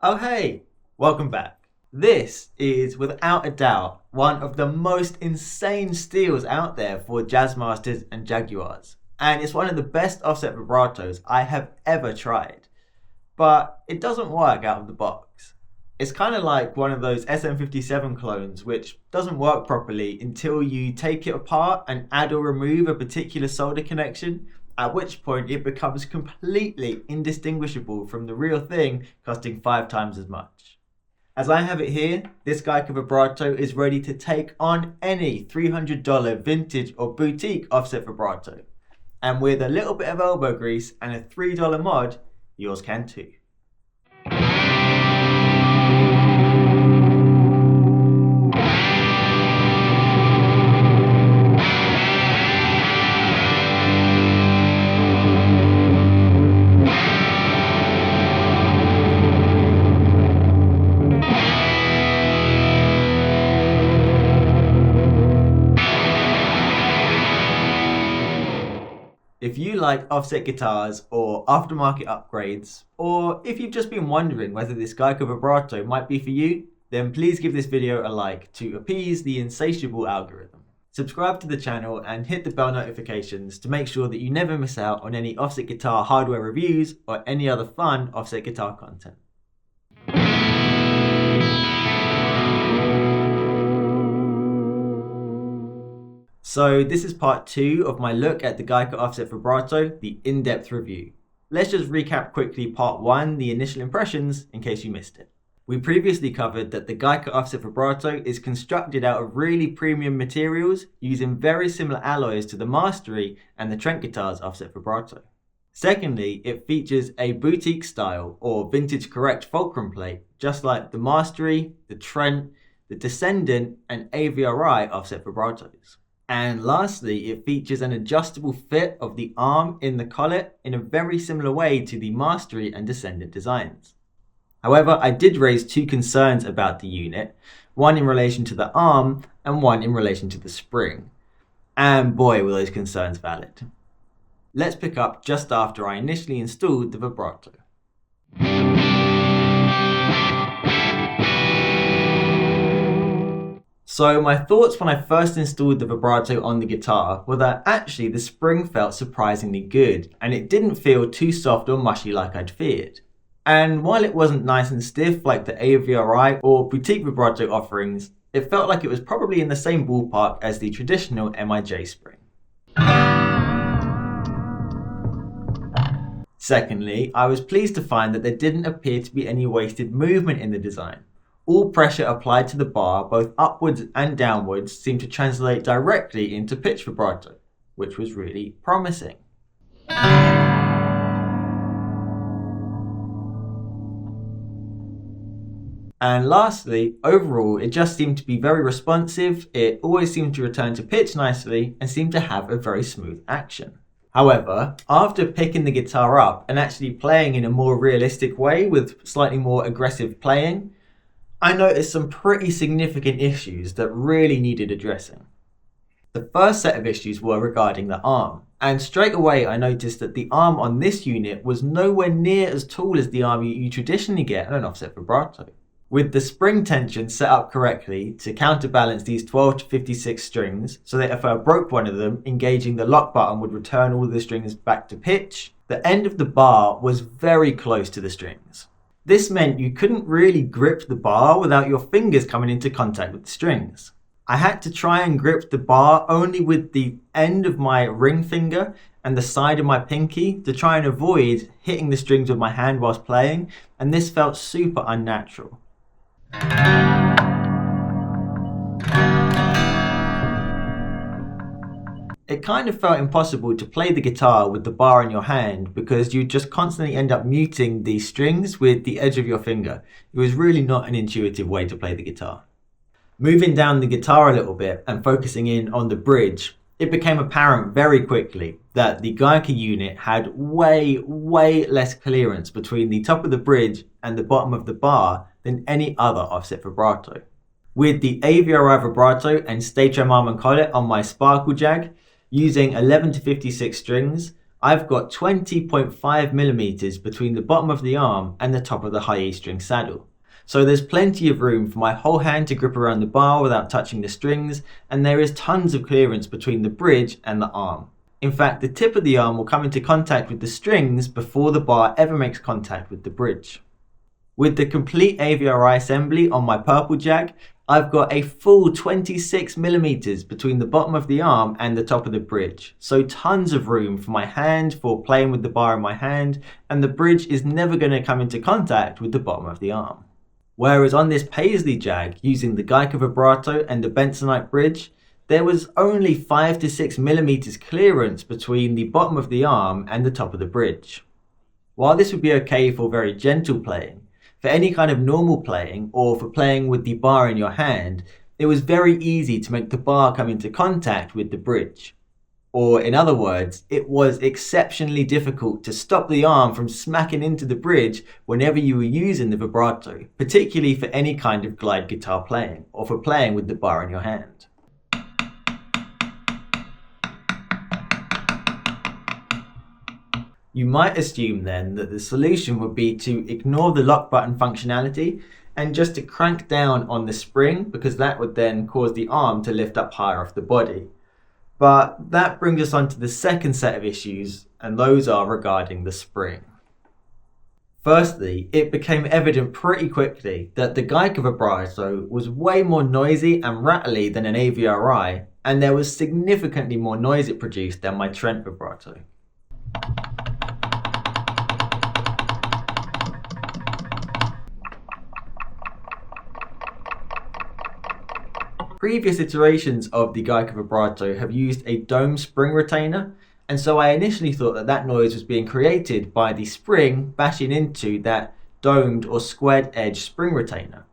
Oh hey, welcome back. This is without a doubt one of the most insane steals out there for Jazzmasters and Jaguars, and it's one of the best offset vibratos I have ever tried. But it doesn't work out of the box. It's kind of like one of those SM57 clones which doesn't work properly until you take it apart and add or remove a particular solder connection, at which point it becomes completely indistinguishable from the real thing, costing 5 times as much. As I have it here, this Guyker vibrato is ready to take on any $300 vintage or boutique offset vibrato. And with a little bit of elbow grease and a $3 mod, yours can too. If you like offset guitars or aftermarket upgrades, or if you've just been wondering whether this Guyker vibrato might be for you, then please give this video a like to appease the insatiable algorithm. Subscribe to the channel and hit the bell notifications to make sure that you never miss out on any offset guitar hardware reviews or any other fun offset guitar content. So this is part 2 of my look at the Guyker offset vibrato, the in-depth review. Let's just recap quickly part 1, the initial impressions, in case you missed it. We previously covered that the Guyker offset vibrato is constructed out of really premium materials using very similar alloys to the Mastery and the Trent guitars offset vibrato. Secondly, it features a boutique style or vintage correct fulcrum plate, just like the Mastery, the Trent, the Descendant and AVRI offset vibratos. And lastly, it features an adjustable fit of the arm in the collet in a very similar way to the Mastery and Descendant designs. However, I did raise 2 concerns about the unit, one in relation to the arm and one in relation to the spring. And boy, were those concerns valid. Let's pick up just after I initially installed the vibrato. So my thoughts when I first installed the vibrato on the guitar were that actually the spring felt surprisingly good and it didn't feel too soft or mushy like I'd feared. And while it wasn't nice and stiff like the AVRI or boutique vibrato offerings, it felt like it was probably in the same ballpark as the traditional MIJ spring. Secondly, I was pleased to find that there didn't appear to be any wasted movement in the design. All pressure applied to the bar, both upwards and downwards, seemed to translate directly into pitch vibrato, which was really promising. And lastly, overall, it just seemed to be very responsive, it always seemed to return to pitch nicely, and seemed to have a very smooth action. However, after picking the guitar up and actually playing in a more realistic way with slightly more aggressive playing, I noticed some pretty significant issues that really needed addressing. The first set of issues were regarding the arm, and straight away I noticed that the arm on this unit was nowhere near as tall as the arm you traditionally get on an offset vibrato. With the spring tension set up correctly to counterbalance these 12 to 56 strings, so that if I broke one of them, engaging the lock button would return all the strings back to pitch, the end of the bar was very close to the strings. This meant you couldn't really grip the bar without your fingers coming into contact with the strings. I had to try and grip the bar only with the end of my ring finger and the side of my pinky to try and avoid hitting the strings with my hand whilst playing, and this felt super unnatural. It kind of felt impossible to play the guitar with the bar in your hand because you'd just constantly end up muting the strings with the edge of your finger. It was really not an intuitive way to play the guitar. Moving down the guitar a little bit and focusing in on the bridge, it became apparent very quickly that the Guyker unit had way less clearance between the top of the bridge and the bottom of the bar than any other offset vibrato. With the AVRI vibrato and stay trem arm and collet on my Sparkle Jag, using 11 to 56 strings, I've got 20.5mm between the bottom of the arm and the top of the high E string saddle. So there's plenty of room for my whole hand to grip around the bar without touching the strings, and there is tons of clearance between the bridge and the arm. In fact, the tip of the arm will come into contact with the strings before the bar ever makes contact with the bridge. With the complete AVRI assembly on my purple Jag, I've got a full 26mm between the bottom of the arm and the top of the bridge, so tons of room for my hand for playing with the bar in my hand, and the bridge is never going to come into contact with the bottom of the arm. Whereas on this Paisley Jag, using the Guyker Vibrato and the Bensonite Bridge, there was only 5 to 6mm clearance between the bottom of the arm and the top of the bridge. While this would be okay for very gentle playing, for any kind of normal playing or for playing with the bar in your hand, it was very easy to make the bar come into contact with the bridge. Or in other words, it was exceptionally difficult to stop the arm from smacking into the bridge whenever you were using the vibrato, particularly for any kind of glide guitar playing or for playing with the bar in your hand. You might assume then that the solution would be to ignore the lock button functionality and just to crank down on the spring, because that would then cause the arm to lift up higher off the body. But that brings us on to the second set of issues, and those are regarding the spring. Firstly, it became evident pretty quickly that the Guyker Vibrato was way more noisy and rattly than an AVRI, and there was significantly more noise it produced than my Trent Vibrato. Previous iterations of the Guyker Vibrato have used a dome spring retainer, and so I initially thought that that noise was being created by the spring bashing into that domed or squared edge spring retainer.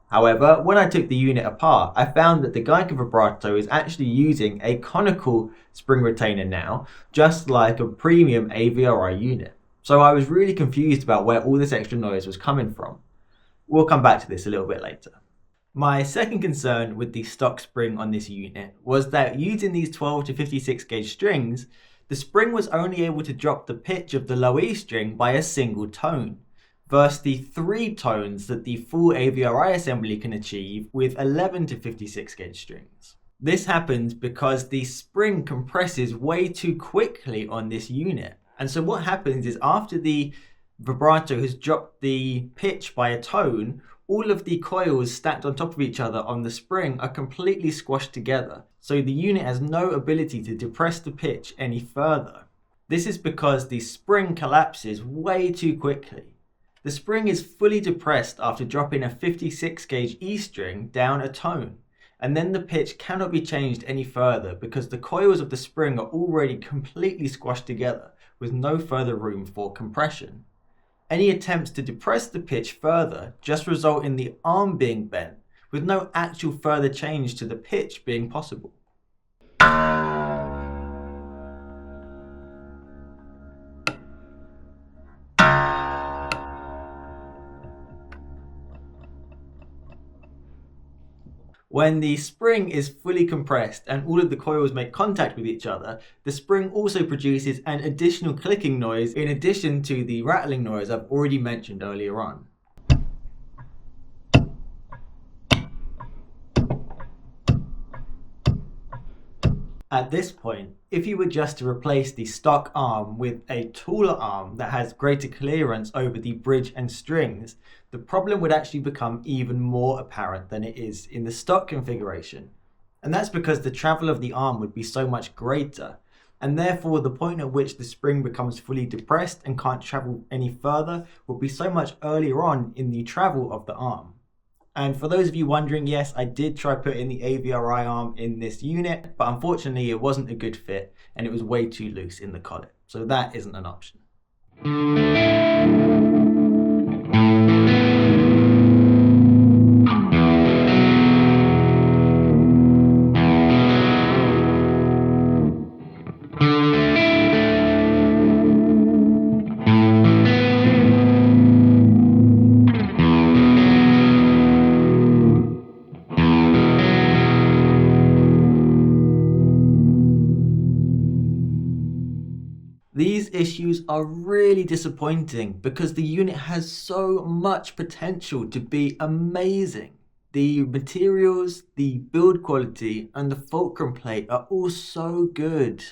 However, when I took the unit apart, I found that the Guyker Vibrato is actually using a conical spring retainer now, just like a premium AVRI unit. So I was really confused about where all this extra noise was coming from. We'll come back to this a little bit later. My second concern with the stock spring on this unit was that using these 12 to 56 gauge strings, the spring was only able to drop the pitch of the low E string by a single tone, versus the 3 tones that the full AVRI assembly can achieve with 11 to 56 gauge strings. This happens because the spring compresses way too quickly on this unit. And so what happens is after the vibrato has dropped the pitch by a tone, all of the coils stacked on top of each other on the spring are completely squashed together, so the unit has no ability to depress the pitch any further. This is because the spring collapses way too quickly. The spring is fully depressed after dropping a 56 gauge E string down a tone, and then the pitch cannot be changed any further because the coils of the spring are already completely squashed together with no further room for compression. Any attempts to depress the pitch further just result in the arm being bent, with no actual further change to the pitch being possible. When the spring is fully compressed and all of the coils make contact with each other, the spring also produces an additional clicking noise in addition to the rattling noise I've already mentioned earlier on. At this point, if you were just to replace the stock arm with a taller arm that has greater clearance over the bridge and strings, the problem would actually become even more apparent than it is in the stock configuration. And that's because the travel of the arm would be so much greater, and therefore the point at which the spring becomes fully depressed and can't travel any further would be so much earlier on in the travel of the arm. And for those of you wondering, yes, I did try putting the AVRI arm in this unit, but unfortunately it wasn't a good fit and it was way too loose in the collet. So that isn't an option. These issues are really disappointing because the unit has so much potential to be amazing. The materials, the build quality, and the fulcrum plate are all so good.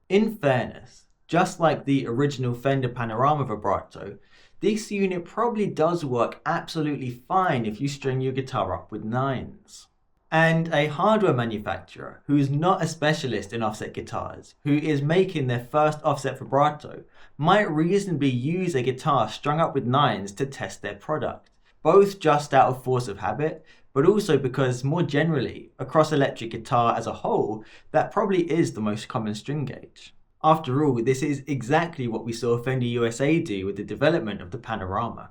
In fairness, just like the original Fender Panorama Vibrato, this unit probably does work absolutely fine if you string your guitar up with 9s. And a hardware manufacturer who is not a specialist in offset guitars, who is making their first offset vibrato, might reasonably use a guitar strung up with 9s to test their product, both just out of force of habit, but also because more generally, across electric guitar as a whole, that probably is the most common string gauge. After all, this is exactly what we saw Fender USA do with the development of the Panorama.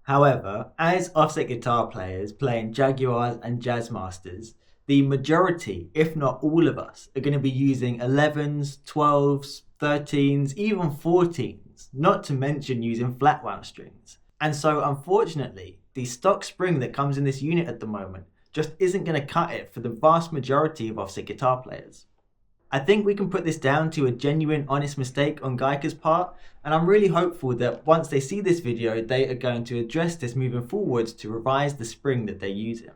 However, as offset guitar players playing Jaguars and Jazzmasters, the majority, if not all of us, are going to be using 11s, 12s, 13s, even 14s, not to mention using flat wound strings. And so unfortunately, the stock spring that comes in this unit at the moment just isn't going to cut it for the vast majority of offset guitar players. I think we can put this down to a genuine, honest mistake on Guyker's part, and I'm really hopeful that once they see this video, they are going to address this moving forwards to revise the spring that they're using.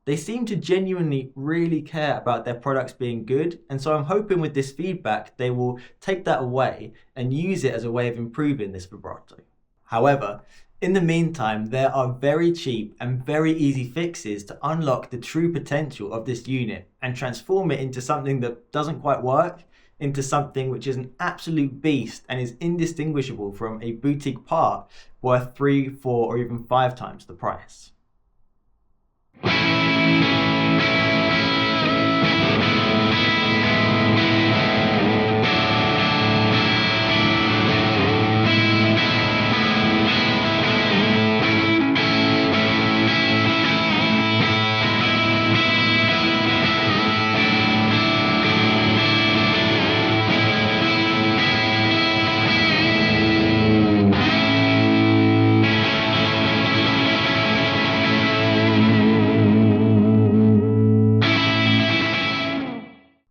They seem to genuinely really care about their products being good, and so I'm hoping with this feedback they will take that away and use it as a way of improving this vibrato. However, in the meantime, there are very cheap and very easy fixes to unlock the true potential of this unit and transform it into something that doesn't quite work, into something which is an absolute beast and is indistinguishable from a boutique part worth 3, 4, or even 5 times the price.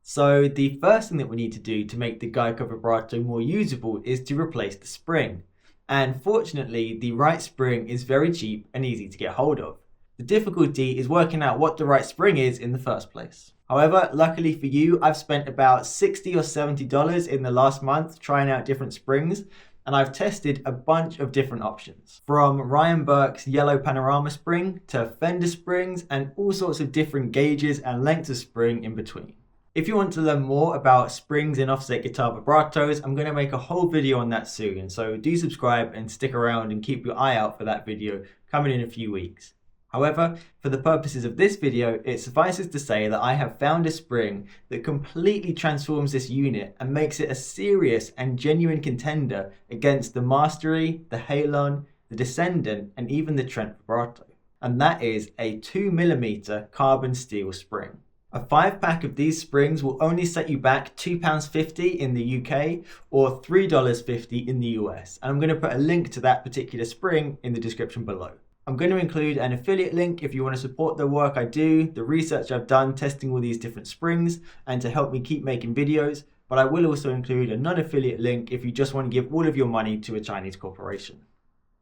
So the first thing that we need to do to make the Guyker Vibrato more usable is to replace the spring. And fortunately, the right spring is very cheap and easy to get hold of. The difficulty is working out what the right spring is in the first place. However, luckily for you, I've spent about $60 or $70 in the last month trying out different springs, and I've tested a bunch of different options. From Ryan Burke's yellow Panorama spring to Fender springs and all sorts of different gauges and lengths of spring in between. If you want to learn more about springs in offset guitar vibratos, I'm going to make a whole video on that soon, so do subscribe and stick around and keep your eye out for that video coming in a few weeks. However, for the purposes of this video, it suffices to say that I have found a spring that completely transforms this unit and makes it a serious and genuine contender against the Mastery, the Halon, the Descendant, and even the Trent Vibrato. And that is a 2mm carbon steel spring. A 5-pack of these springs will only set you back £2.50 in the UK or $3.50 in the US, and I'm going to put a link to that particular spring in the description below. I'm going to include an affiliate link if you want to support the work I do, the research I've done testing all these different springs, and to help me keep making videos, but I will also include a non-affiliate link if you just want to give all of your money to a Chinese corporation.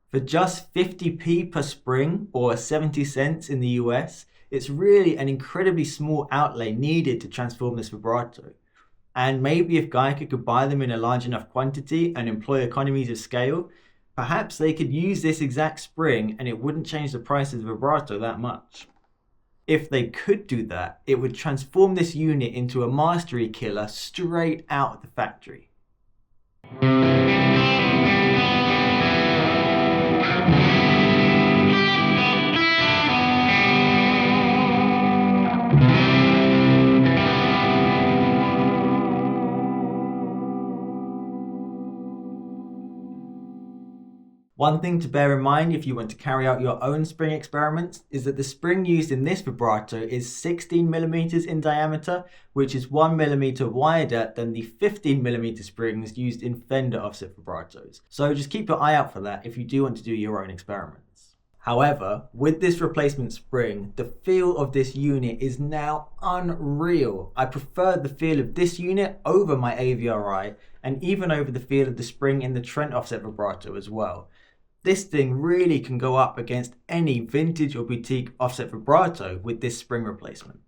For just 50p per spring or 70 cents in the US, it's really an incredibly small outlay needed to transform this vibrato. And maybe if Guyker could buy them in a large enough quantity and employ economies of scale, perhaps they could use this exact spring and it wouldn't change the price of the vibrato that much. If they could do that, it would transform this unit into a mastery killer straight out of the factory. One thing to bear in mind if you want to carry out your own spring experiments is that the spring used in this vibrato is 16mm in diameter, which is 1mm wider than the 15mm springs used in Fender offset vibratos. So just keep your eye out for that if you do want to do your own experiments. However, with this replacement spring, the feel of this unit is now unreal. I prefer the feel of this unit over my AVRI and even over the feel of the spring in the Trent offset vibrato as well. This thing really can go up against any vintage or boutique offset vibrato with this spring replacement.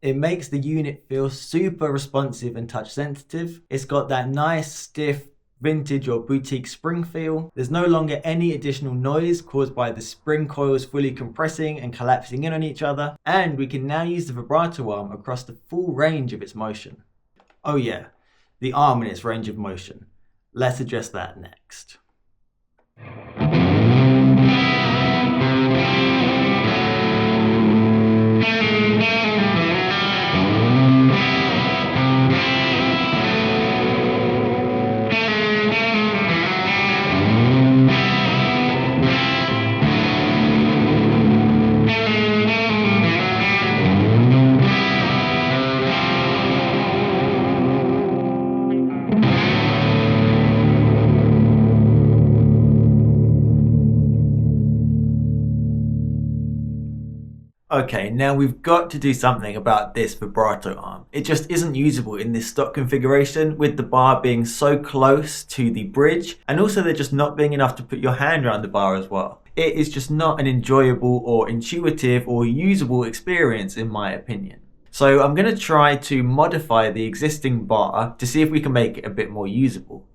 It makes the unit feel super responsive and touch sensitive. It's got that nice stiff vintage or boutique spring feel. There's no longer any additional noise caused by the spring coils fully compressing and collapsing in on each other, and we can now use the vibrato arm across the full range of its motion. Oh yeah, the arm and its range of motion. Let's address that next. Okay, now we've got to do something about this vibrato arm. It just isn't usable in this stock configuration with the bar being so close to the bridge, and also there just not being enough to put your hand around the bar as well. It is just not an enjoyable or intuitive or usable experience in my opinion. So I'm going to try to modify the existing bar to see if we can make it a bit more usable.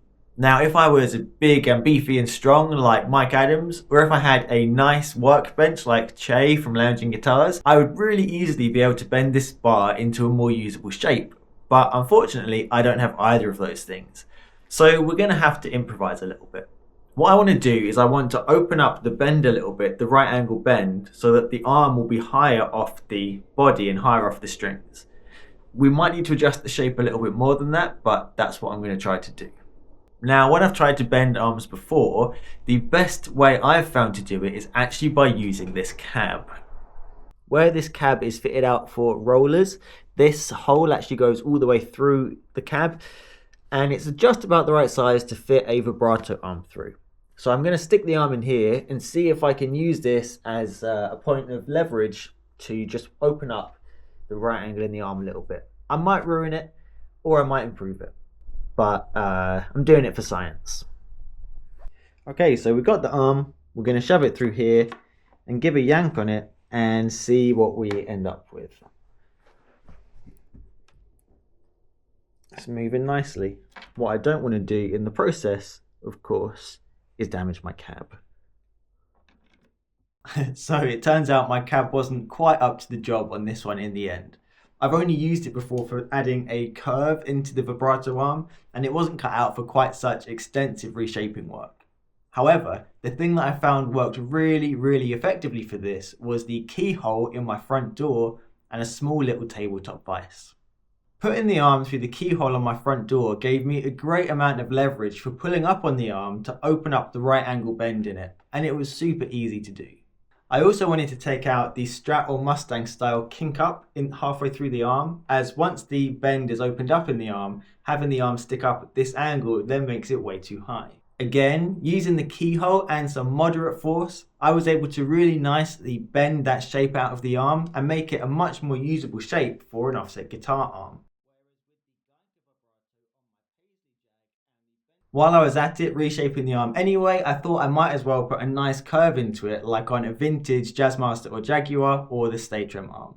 Now, if I was big and beefy and strong like Mike Adams, or if I had a nice workbench like Che from Lounging Guitars, I would really easily be able to bend this bar into a more usable shape. But unfortunately, I don't have either of those things. So we're going to have to improvise a little bit. What I want to do is I want to open up the bend a little bit, the right angle bend, so that the arm will be higher off the body and higher off the strings. We might need to adjust the shape a little bit more than that, but that's what I'm going to try to do. Now, when I've tried to bend arms before, the best way I've found to do it is actually by using this cab. Where this cab is fitted out for rollers, this hole actually goes all the way through the cab, and it's just about the right size to fit a vibrato arm through. So I'm going to stick the arm in here and see if I can use this as a point of leverage to just open up the right angle in the arm a little bit. I might ruin it, or I might improve it. But I'm doing it for science. Okay, so we've got the arm. We're going to shove it through here and give a yank on it and see what we end up with. It's moving nicely. What I don't want to do in the process, of course, is damage my cab. So it turns out my cab wasn't quite up to the job on this one in the end. I've only used it before for adding a curve into the vibrato arm, and it wasn't cut out for quite such extensive reshaping work. However, the thing that I found worked really effectively for this was the keyhole in my front door and a small little tabletop vise. Putting the arm through the keyhole on my front door gave me a great amount of leverage for pulling up on the arm to open up the right angle bend in it, and it was super easy to do. I also wanted to take out the Strat or Mustang style kink up in halfway through the arm, as once the bend is opened up in the arm, having the arm stick up at this angle then makes it way too high. Again, using the keyhole and some moderate force, I was able to really nicely bend that shape out of the arm and make it a much more usable shape for an offset guitar arm. While I was at it, reshaping the arm anyway, I thought I might as well put a nice curve into it, like on a vintage Jazzmaster-to-Jaguar or the Staytrem arm.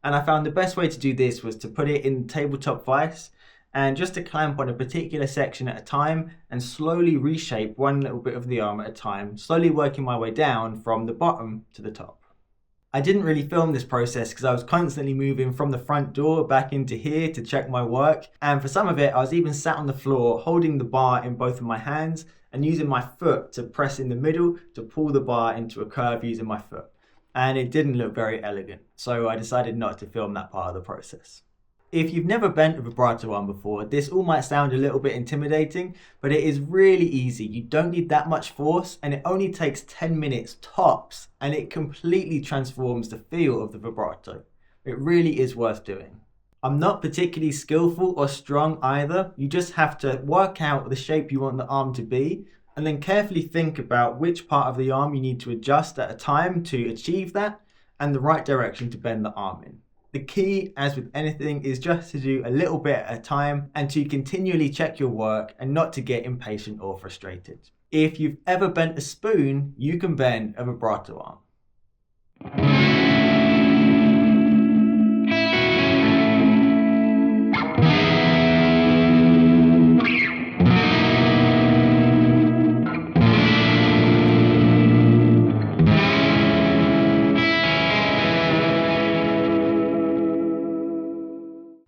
And I found the best way to do this was to put it in the tabletop vise and just to clamp on a particular section at a time and slowly reshape one little bit of the arm at a time, slowly working my way down from the bottom to the top. I didn't really film this process because I was constantly moving from the front door back into here to check my work, and for some of it I was even sat on the floor holding the bar in both of my hands and using my foot to press in the middle to pull the bar into a curve using my foot. And it didn't look very elegant, so I decided not to film that part of the process. If you've never bent a vibrato arm before, this all might sound a little bit intimidating, but it is really easy. You don't need that much force, and it only takes 10 minutes tops, and it completely transforms the feel of the vibrato. It really is worth doing. I'm not particularly skillful or strong either. You just have to work out the shape you want the arm to be, and then carefully think about which part of the arm you need to adjust at a time to achieve that, and the right direction to bend the arm in. The key, as with anything, is just to do a little bit at a time and to continually check your work and not to get impatient or frustrated. If you've ever bent a spoon, you can bend a vibrato arm.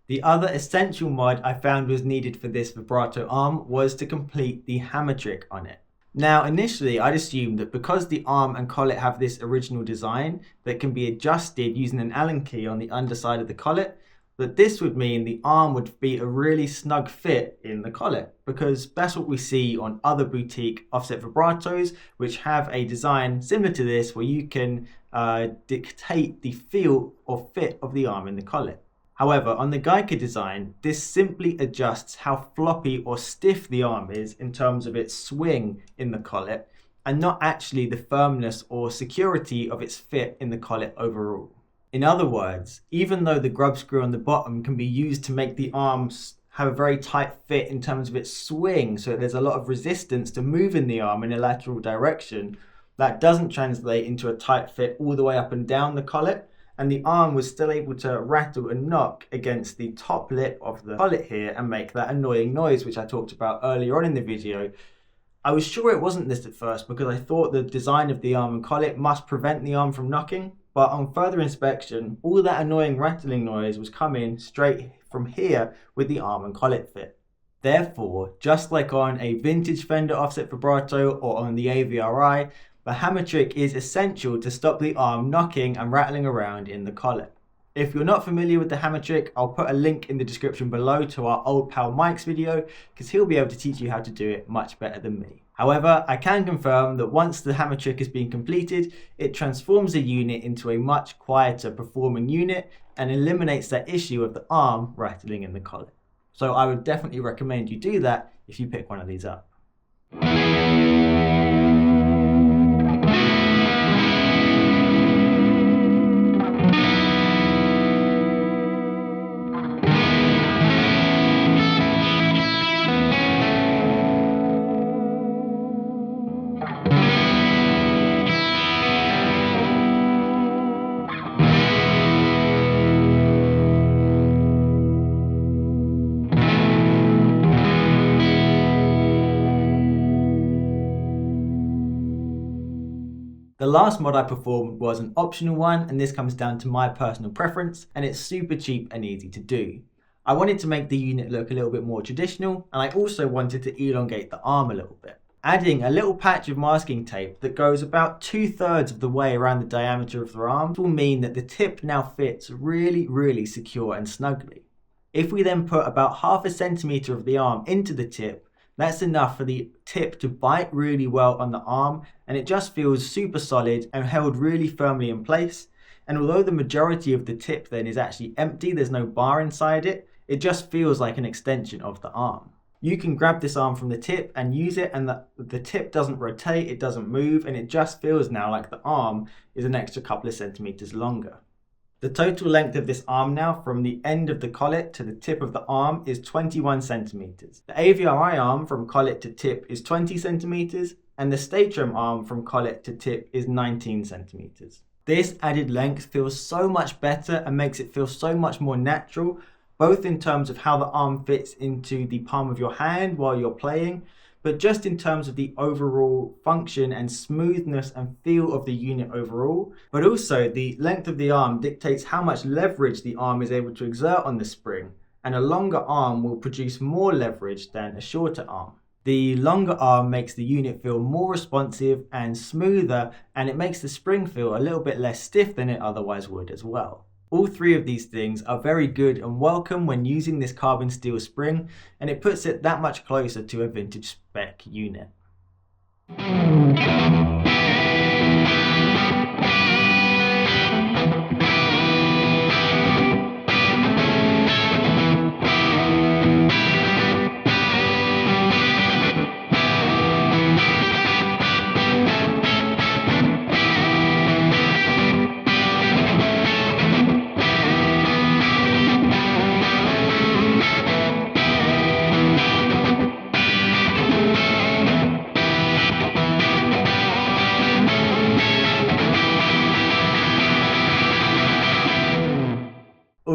The other essential mod I found was needed for this vibrato arm was to complete the hammer trick on it. Now initially I'd assumed that because the arm and collet have this original design that can be adjusted using an Allen key on the underside of the collet, that this would mean the arm would be a really snug fit in the collet, because that's what we see on other boutique offset vibratos which have a design similar to this where you can dictate the feel or fit of the arm in the collet. However, on the Guyker design, this simply adjusts how floppy or stiff the arm is in terms of its swing in the collet, and not actually the firmness or security of its fit in the collet overall. In other words, even though the grub screw on the bottom can be used to make the arms have a very tight fit in terms of its swing, so there's a lot of resistance to moving the arm in a lateral direction, that doesn't translate into a tight fit all the way up and down the collet, and the arm was still able to rattle and knock against the top lip of the collet here and make that annoying noise which I talked about earlier on in the video. I was sure it wasn't this at first because I thought the design of the arm and collet must prevent the arm from knocking, but on further inspection, all that annoying rattling noise was coming straight from here with the arm and collet fit. Therefore, just like on a vintage Fender offset vibrato or on the AVRI, the hammer trick is essential to stop the arm knocking and rattling around in the collet. If you're not familiar with the hammer trick, I'll put a link in the description below to our old pal Mike's video, because he'll be able to teach you how to do it much better than me. However, I can confirm that once the hammer trick has been completed, it transforms the unit into a much quieter performing unit and eliminates that issue of the arm rattling in the collet. So I would definitely recommend you do that if you pick one of these up. The last mod I performed was an optional one, and this comes down to my personal preference, and it's super cheap and easy to do. I wanted to make the unit look a little bit more traditional, and I also wanted to elongate the arm a little bit. Adding a little patch of masking tape that goes about 2/3 of the way around the diameter of the arm will mean that the tip now fits really secure and snugly. If we then put about 1/2 centimeter of the arm into the tip, that's enough for the tip to bite really well on the arm, and it just feels super solid and held really firmly in place. And although the majority of the tip then is actually empty, there's no bar inside it, it just feels like an extension of the arm. You can grab this arm from the tip and use it, and the tip doesn't rotate, it doesn't move, and it just feels now like the arm is an extra couple of centimeters longer. The total length of this arm now from the end of the collet to the tip of the arm is 21 centimeters. The AVRI arm from collet to tip is 20 centimeters, and the Statrum arm from collet to tip is 19 centimeters. This added length feels so much better and makes it feel so much more natural, both in terms of how the arm fits into the palm of your hand while you're playing, but just in terms of the overall function and smoothness and feel of the unit overall. But also the length of the arm dictates how much leverage the arm is able to exert on the spring, and a longer arm will produce more leverage than a shorter arm. The longer arm makes the unit feel more responsive and smoother, and it makes the spring feel a little bit less stiff than it otherwise would as well. All three of these things are very good and welcome when using this carbon steel spring, and it puts it that much closer to a vintage spec unit.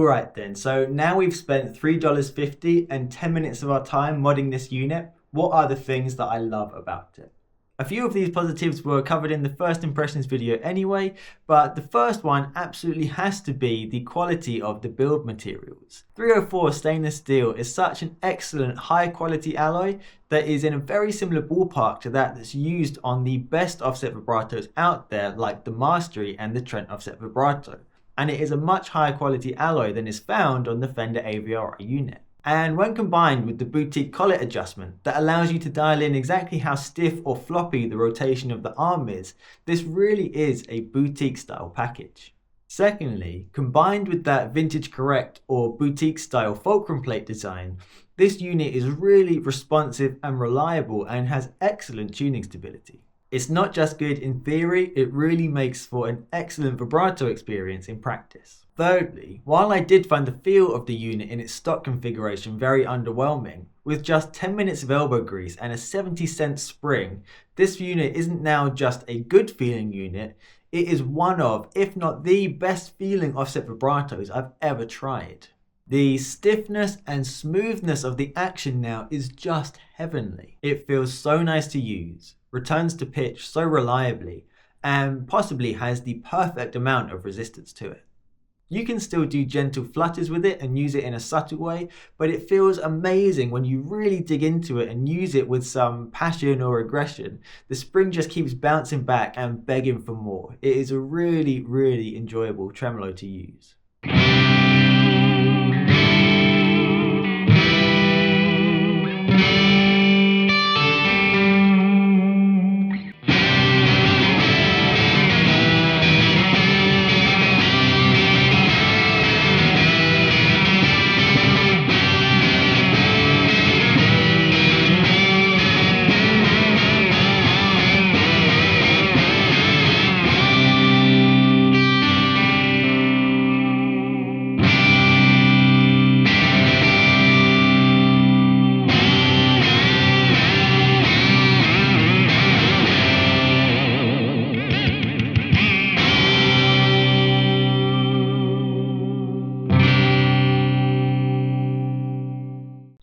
Alright then, so now we've spent $3.50 and 10 minutes of our time modding this unit. What are the things that I love about it? A few of these positives were covered in the first impressions video anyway, but the first one absolutely has to be the quality of the build materials. 304 stainless steel is such an excellent high quality alloy that is in a very similar ballpark to that that's used on the best offset vibratos out there, like the Mastery and the Trent offset vibrato. And it is a much higher quality alloy than is found on the Fender AVRI unit. And when combined with the boutique collet adjustment that allows you to dial in exactly how stiff or floppy the rotation of the arm is, this really is a boutique style package. Secondly, combined with that vintage correct or boutique style fulcrum plate design, this unit is really responsive and reliable and has excellent tuning stability. It's not just good in theory, it really makes for an excellent vibrato experience in practice. Thirdly, while I did find the feel of the unit in its stock configuration very underwhelming, with just 10 minutes of elbow grease and a 70-cent spring, this unit isn't now just a good feeling unit, it is one of, if not the best feeling offset vibratos I've ever tried. The stiffness and smoothness of the action now is just heavenly. It feels so nice to use, returns to pitch so reliably, and possibly has the perfect amount of resistance to it. You can still do gentle flutters with it and use it in a subtle way, but it feels amazing when you really dig into it and use it with some passion or aggression. The spring just keeps bouncing back and begging for more. It is a really, really enjoyable tremolo to use.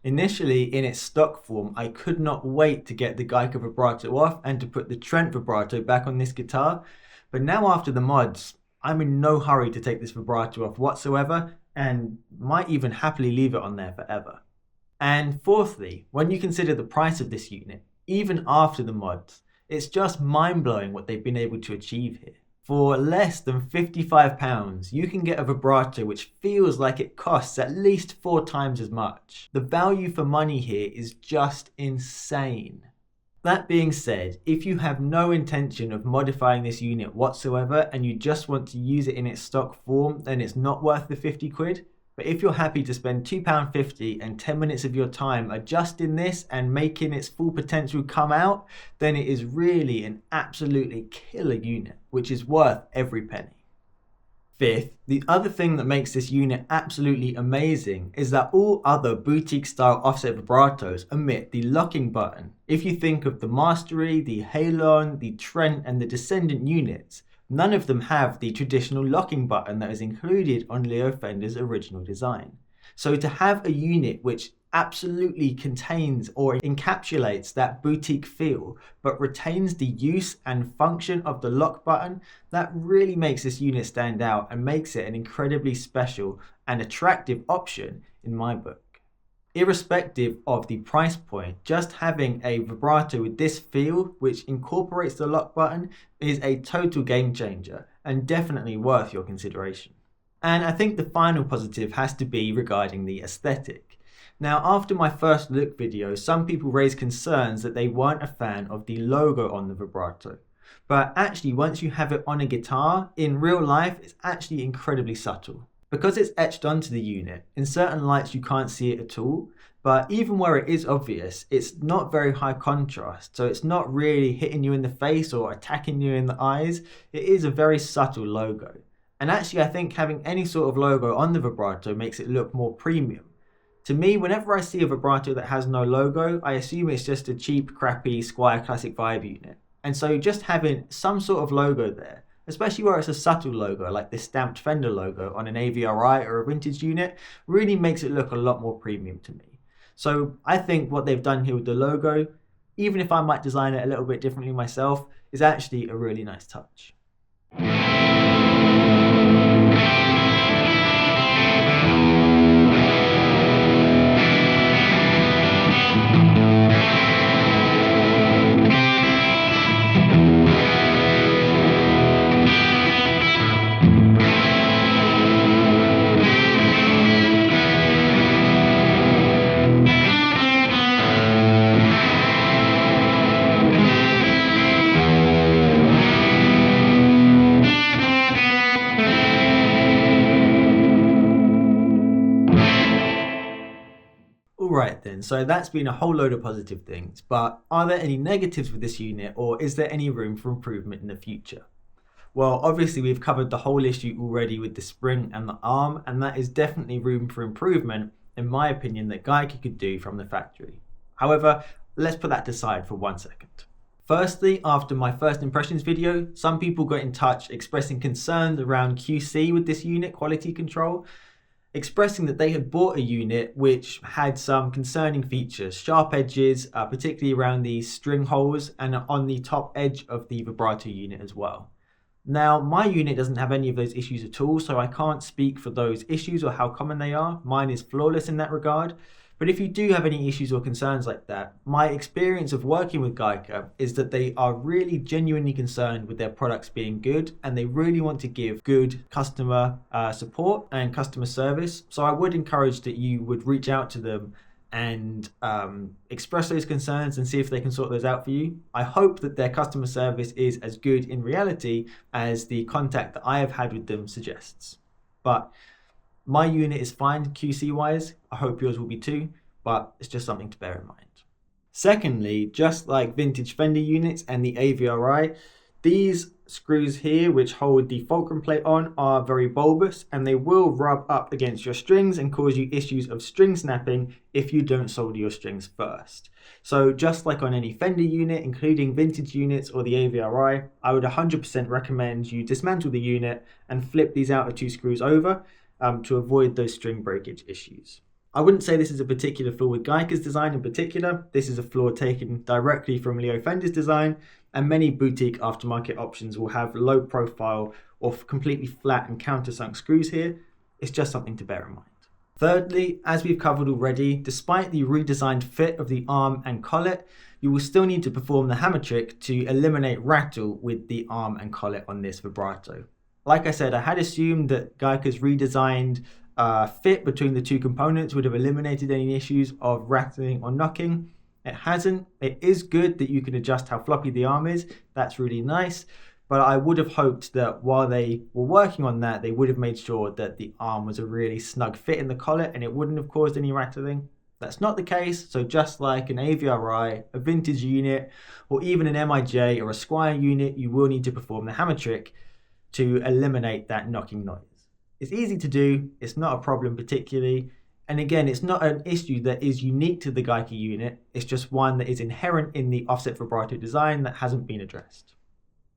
Initially, in its stock form, I could not wait to get the Guyker vibrato off and to put the Trent vibrato back on this guitar, but now after the mods, I'm in no hurry to take this vibrato off whatsoever and might even happily leave it on there forever. And fourthly, when you consider the price of this unit, even after the mods, it's just mind-blowing what they've been able to achieve here. For less than £55, you can get a vibrato which feels like it costs at least 4 times as much. The value for money here is just insane. That being said, if you have no intention of modifying this unit whatsoever and you just want to use it in its stock form, then it's not worth the 50 quid. But if you're happy to spend £2.50 and 10 minutes of your time adjusting this and making its full potential come out, then it is really an absolutely killer unit, which is worth every penny. Fifth, the other thing that makes this unit absolutely amazing is that all other boutique style offset vibratos omit the locking button. If you think of the Mastery, the Halon, the Trent and the Descendant units, none of them have the traditional locking button that is included on Leo Fender's original design. So to have a unit which absolutely contains or encapsulates that boutique feel, but retains the use and function of the lock button, that really makes this unit stand out and makes it an incredibly special and attractive option in my book. Irrespective of the price point, just having a vibrato with this feel, which incorporates the lock button, is a total game changer and definitely worth your consideration. And I think the final positive has to be regarding the aesthetic. Now, after my first look video, some people raised concerns that they weren't a fan of the logo on the vibrato. But actually, once you have it on a guitar, in real life, it's actually incredibly subtle. Because it's etched onto the unit, in certain lights you can't see it at all, but even where it is obvious, it's not very high contrast, so it's not really hitting you in the face or attacking you in the eyes. It is a very subtle logo. And actually, I think having any sort of logo on the vibrato makes it look more premium. To me, whenever I see a vibrato that has no logo, I assume it's just a cheap, crappy Squier Classic Vibe unit. And so just having some sort of logo there, especially where it's a subtle logo like this stamped Fender logo on an AVRI or a vintage unit, really makes it look a lot more premium to me. So I think what they've done here with the logo, even if I might design it a little bit differently myself, is actually a really nice touch. Alright then, so that's been a whole load of positive things, but are there any negatives with this unit, or is there any room for improvement in the future? Well, obviously we've covered the whole issue already with the spring and the arm, and that is definitely room for improvement, in my opinion, that Guyker could do from the factory. However, let's put that aside for 1 second. Firstly, after my first impressions video, some people got in touch expressing concerns around QC with this unit, quality control, expressing that they had bought a unit which had some concerning features, sharp edges, particularly around the string holes and on the top edge of the vibrato unit as well. Now, my unit doesn't have any of those issues at all, so I can't speak for those issues or how common they are. Mine is flawless in that regard. But if you do have any issues or concerns like that, my experience of working with Guyker is that they are really genuinely concerned with their products being good, and they really want to give good customer support and customer service. So I would encourage that you would reach out to them and express those concerns and see if they can sort those out for you. I hope that their customer service is as good in reality as the contact that I have had with them suggests. But my unit is fine QC wise. I hope yours will be too, but it's just something to bear in mind. Secondly, just like vintage Fender units and the AVRI, these screws here which hold the fulcrum plate on are very bulbous, and they will rub up against your strings and cause you issues of string snapping if you don't solder your strings first. So just like on any Fender unit, including vintage units or the AVRI, I would 100% recommend you dismantle the unit and flip these outer two screws over to avoid those string breakage issues. I wouldn't say this is a particular flaw with Guyker's design in particular. This is a flaw taken directly from Leo Fender's design, and many boutique aftermarket options will have low profile or completely flat and countersunk screws here. It's just something to bear in mind. Thirdly, as we've covered already, despite the redesigned fit of the arm and collet, you will still need to perform the hammer trick to eliminate rattle with the arm and collet on this vibrato. Like I said, I had assumed that Guyker's redesigned fit between the two components would have eliminated any issues of rattling or knocking. It hasn't. It is good that you can adjust how floppy the arm is. That's really nice. But I would have hoped that while they were working on that, they would have made sure that the arm was a really snug fit in the collet and it wouldn't have caused any rattling. That's not the case. So just like an AVRI, a vintage unit, or even an MIJ or a Squire unit, you will need to perform the hammer trick to eliminate that knocking noise. It's easy to do, it's not a problem particularly, and again, it's not an issue that is unique to the Guyker unit, it's just one that is inherent in the offset vibrato design that hasn't been addressed.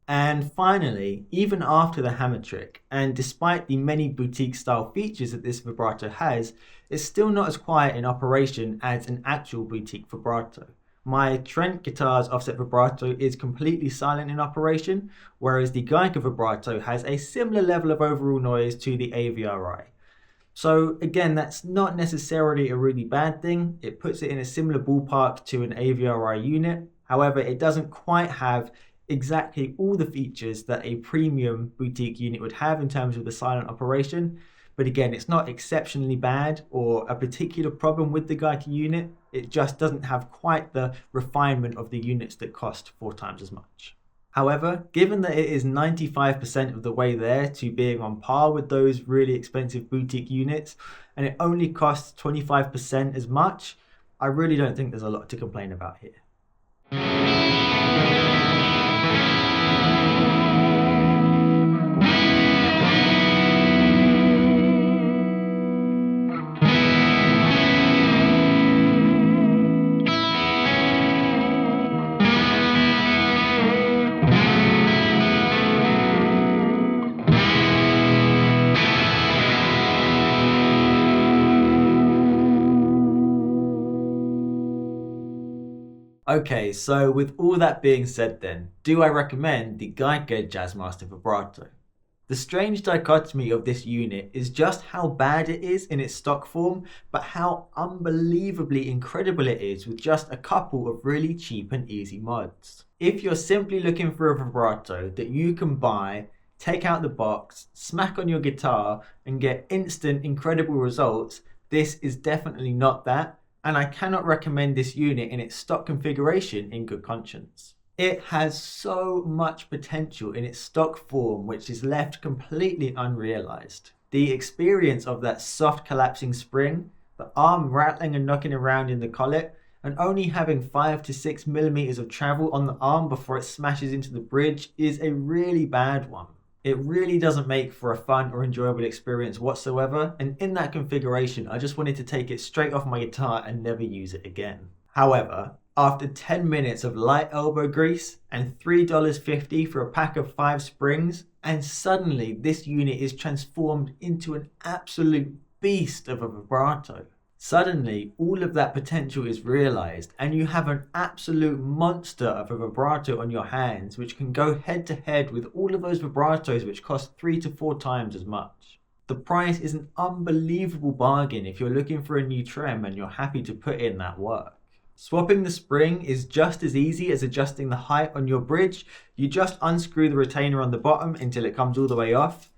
And finally, even after the hammer trick, and despite the many boutique style features that this vibrato has, it's still not as quiet in operation as an actual boutique vibrato. My Trent guitar's offset vibrato is completely silent in operation, whereas the Guyker vibrato has a similar level of overall noise to the AVRI. So again, that's not necessarily a really bad thing. It puts it in a similar ballpark to an AVRI unit. However, it doesn't quite have exactly all the features that a premium boutique unit would have in terms of the silent operation. But again, it's not exceptionally bad or a particular problem with the Guyker unit. It just doesn't have quite the refinement of the units that cost 4 times as much. However, given that it is 95% of the way there to being on par with those really expensive boutique units, and it only costs 25% as much, I really don't think there's a lot to complain about here. Okay, so with all that being said then, do I recommend the Guyker Jazzmaster Vibrato? The strange dichotomy of this unit is just how bad it is in its stock form, but how unbelievably incredible it is with just a couple of really cheap and easy mods. If you're simply looking for a vibrato that you can buy, take out the box, smack on your guitar, and get instant incredible results, this is definitely not that, and I cannot recommend this unit in its stock configuration in good conscience. It has so much potential in its stock form which is left completely unrealized. The experience of that soft collapsing spring, the arm rattling and knocking around in the collet, and only having 5 to 6 millimeters of travel on the arm before it smashes into the bridge is a really bad one. It really doesn't make for a fun or enjoyable experience whatsoever, and in that configuration I just wanted to take it straight off my guitar and never use it again. However, after 10 minutes of light elbow grease and $3.50 for a pack of 5 springs, and suddenly this unit is transformed into an absolute beast of a vibrato. Suddenly, all of that potential is realized, and you have an absolute monster of a vibrato on your hands, which can go head to head with all of those vibratos which cost 3 to 4 times as much. The price is an unbelievable bargain if you're looking for a new trem and you're happy to put in that work. Swapping the spring is just as easy as adjusting the height on your bridge. You just unscrew the retainer on the bottom until it comes all the way off.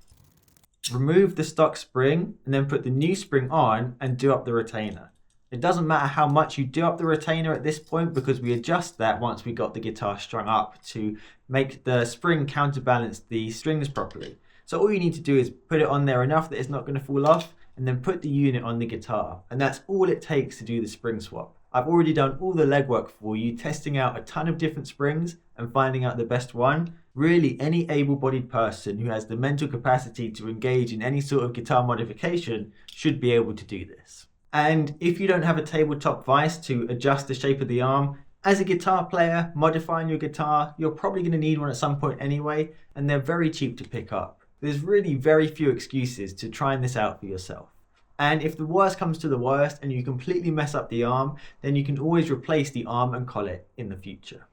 Remove the stock spring and then put the new spring on and do up the retainer. It doesn't matter how much you do up the retainer at this point because we adjust that once we got the guitar strung up to make the spring counterbalance the strings properly. So all you need to do is put it on there enough that it's not going to fall off and then put the unit on the guitar. And that's all it takes to do the spring swap. I've already done all the legwork for you, testing out a ton of different springs and finding out the best one. Really, any able-bodied person who has the mental capacity to engage in any sort of guitar modification should be able to do this. And if you don't have a tabletop vise to adjust the shape of the arm, as a guitar player, modifying your guitar, you're probably going to need one at some point anyway, and they're very cheap to pick up. There's really very few excuses to trying this out for yourself. And if the worst comes to the worst and you completely mess up the arm, then you can always replace the arm and collet in the future.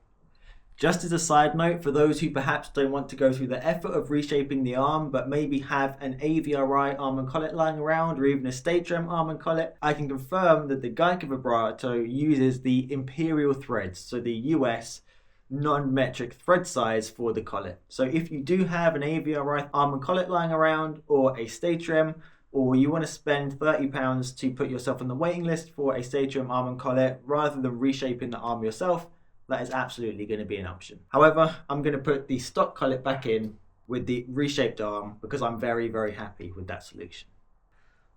Just as a side note, for those who perhaps don't want to go through the effort of reshaping the arm, but maybe have an AVRI arm and collet lying around, or even a stage trem arm and collet, I can confirm that the Guyker Vibrato uses the imperial threads, so the US non-metric thread size for the collet. So if you do have an AVRI arm and collet lying around, or a stage trem, or you want to spend £30 to put yourself on the waiting list for a stage trem arm and collet rather than reshaping the arm yourself, that is absolutely going to be an option. However, I'm going to put the stock collet back in with the reshaped arm because I'm very, very happy with that solution.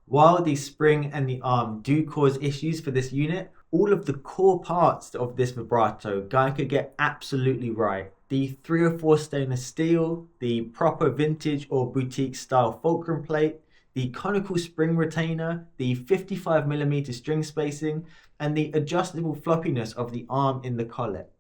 While the spring and the arm do cause issues for this unit, all of the core parts of this vibrato Guyker get absolutely right. The 304 stainless steel, the proper vintage or boutique style fulcrum plate, the conical spring retainer, the 55mm string spacing, and the adjustable floppiness of the arm in the collet.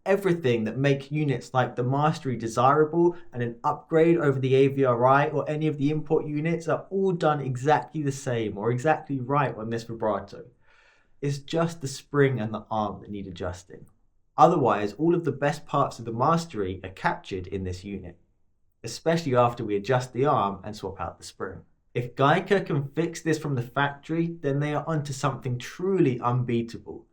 Everything that make units like the Mastery desirable and an upgrade over the AVRI or any of the import units are all done exactly the same or exactly right on this vibrato. It's just the spring and the arm that need adjusting. Otherwise, all of the best parts of the Mastery are captured in this unit, especially after we adjust the arm and swap out the spring. If Guyker can fix this from the factory, then they are onto something truly unbeatable.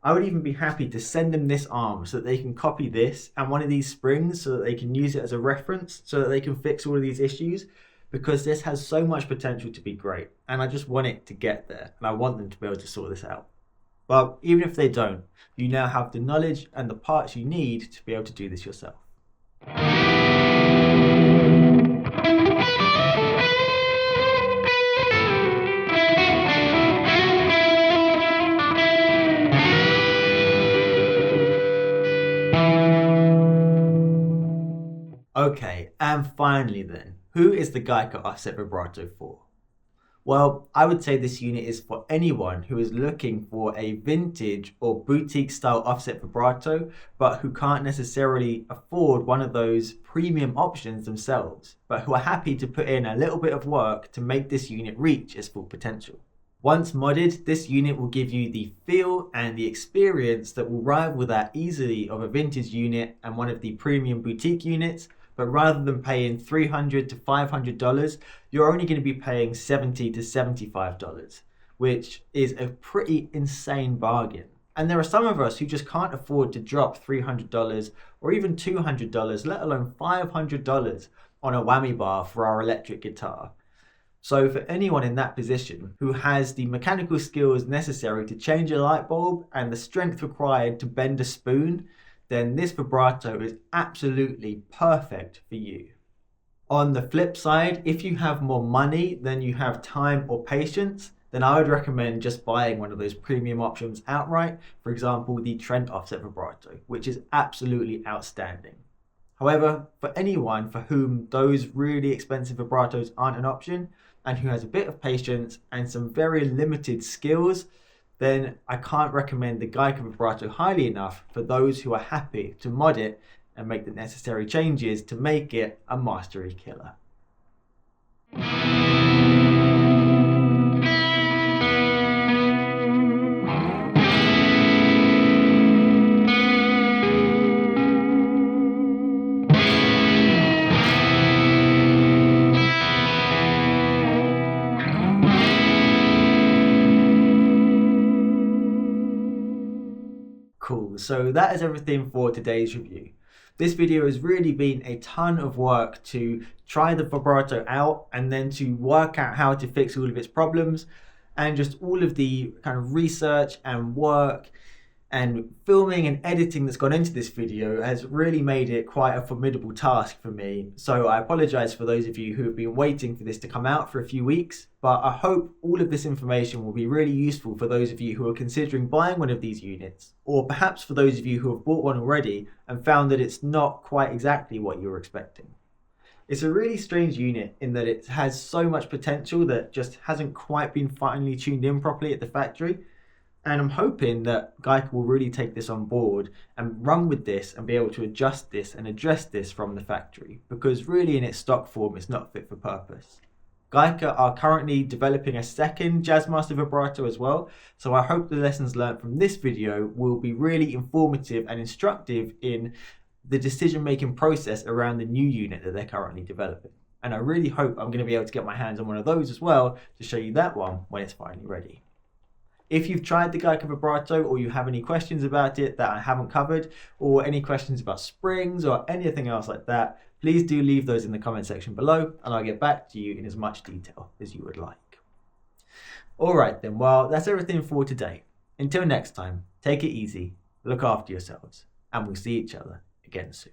I would even be happy to send them this arm so that they can copy this and one of these springs so that they can use it as a reference so that they can fix all of these issues, because this has so much potential to be great and I just want it to get there and I want them to be able to sort this out. But even if they don't, you now have the knowledge and the parts you need to be able to do this yourself. Okay, and finally then, who is the Guyker offset vibrato for? Well, I would say this unit is for anyone who is looking for a vintage or boutique style offset vibrato, but who can't necessarily afford one of those premium options themselves, but who are happy to put in a little bit of work to make this unit reach its full potential. Once modded, this unit will give you the feel and the experience that will rival that easily of a vintage unit and one of the premium boutique units, but rather than paying $300 to $500, you're only going to be paying $70 to $75, which is a pretty insane bargain. And there are some of us who just can't afford to drop $300 or even $200, let alone $500 on a whammy bar for our electric guitar. So for anyone in that position who has the mechanical skills necessary to change a light bulb and the strength required to bend a spoon, then this vibrato is absolutely perfect for you. On the flip side, if you have more money than you have time or patience, then I would recommend just buying one of those premium options outright. For example, the Trent offset vibrato, which is absolutely outstanding. However, for anyone for whom those really expensive vibratos aren't an option, and who has a bit of patience and some very limited skills, then I can't recommend the Guyker vibrato highly enough for those who are happy to mod it and make the necessary changes to make it a mastery killer. Cool, so that is everything for today's review. This video has really been a ton of work to try the vibrato out and then to work out how to fix all of its problems, and just all of the kind of research and work and filming and editing that's gone into this video has really made it quite a formidable task for me. So I apologize for those of you who have been waiting for this to come out for a few weeks, but I hope all of this information will be really useful for those of you who are considering buying one of these units, or perhaps for those of you who have bought one already and found that it's not quite exactly what you were expecting. It's a really strange unit in that it has so much potential that just hasn't quite been finely tuned in properly at the factory. And I'm hoping that Guyker will really take this on board and run with this and be able to adjust this and address this from the factory, because really in its stock form it's not fit for purpose. Guyker are currently developing a second Jazzmaster vibrato as well, so I hope the lessons learned from this video will be really informative and instructive in the decision-making process around the new unit that they're currently developing. And I really hope I'm going to be able to get my hands on one of those as well to show you that one when it's finally ready. If you've tried the Guyker vibrato or you have any questions about it that I haven't covered, or any questions about springs or anything else like that, please do leave those in the comment section below and I'll get back to you in as much detail as you would like. Alright then, well that's everything for today. Until next time, take it easy, look after yourselves, and we'll see each other again soon.